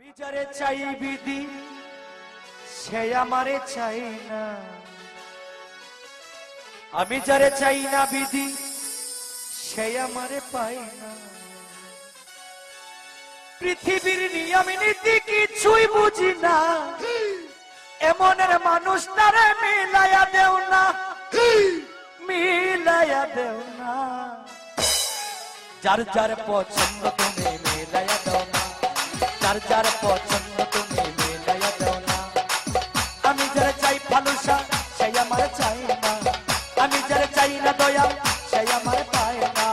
আমি যারে চাই বিধি সে আমারে চাই না, আমি যারে চাই না বিধি সে আমারে পাই না। পৃথিবীর নিয়ম নীতি কিছুই বুঝি না, এমনের মানুষ তারে মিলাইয়া দেও না, মিলাইয়া দেও না। যার যার পছন্দ তুমি মিলাইয়া দাও না, যার যার পছন্দ তুমি মিলাইয়া দাও না। আমি যারা চাই ভালোবাসা সেই আমার চাই না, আমি যারা চাই না দয়া সেই আমার পায় না।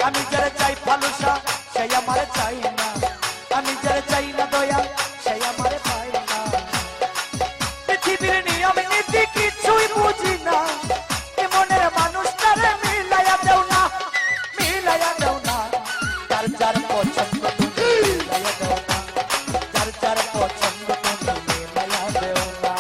আমি যারা চাই ভালোবাসা সেই আমার চাই না, আমি যারা চাই না দয়া সেই আমার পায় না। পৃথিবীর নিয়ম নীতি কিছুই বুঝি না, এমনের মানুষ তারে মিলাইয়া দেও না, মিলাইয়া দেও না। যার যার পছন্দ তুমি মিলাইয়া দেও না, যার যার পছন্দ তুমি মিলাইয়া দেও না।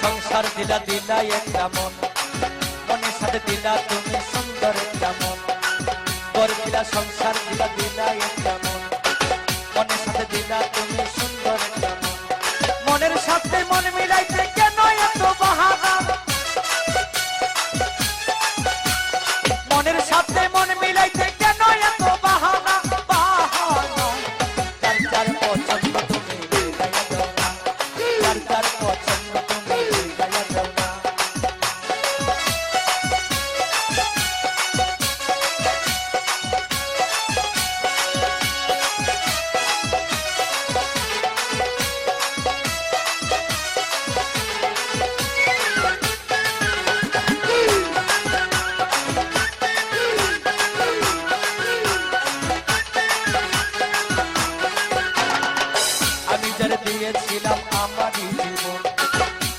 সংসার দিলা দিলা একটা মন, মনের সাথে দিলা তুমি সুন্দর একটা মন। বর দিলা সংসার দিলা দিলা একটা মন, মনের সাথে দিলা তুমি সুন্দর একটা মন। মনের সাথে মন মিলাইতে কেন এত বাহানা, মনের সাথে মন মিলাইতে কেন এত বাহানা, বাহানা। যার যার পছন্দ তুমি মিলাইয়া দাও না, যার যার পছন্দ তুমি মিলাইয়া দাও না। আমি যারে দিয়েছিলাম আমারই জীবন,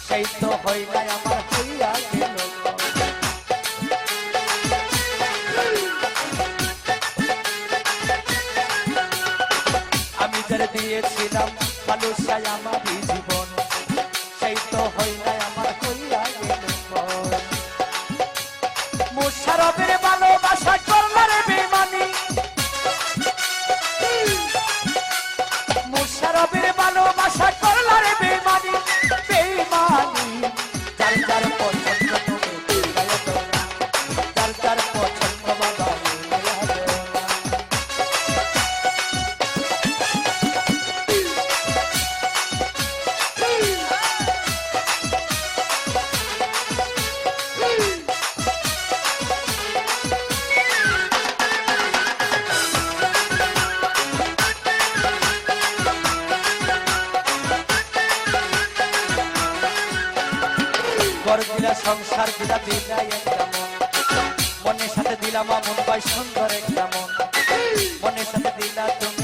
সেই তো হয় নাই আমার হইয়া গেল। আমি যারে দিয়েছিলাম ভালোবাসায় আমারই জীবন, সেই তো হয় নাই আমার হইয়া গেল। মুশারফের ভালোবাসা করলার বেমানি, মুশারফের ভালোবাসা করলার বেমানি, বেমানি। যার যার পছন্দ তুমি মিলাইয়া দাও না, যার যার পছন্দ বাবা মিলাইয়া দাও না। ঘর দিলা সংসার দিলা দিলা একটা মন, মনের সাথে দিলাম মন পাই সুন্দর একটা মন। মনের সাথে দিলা তুমি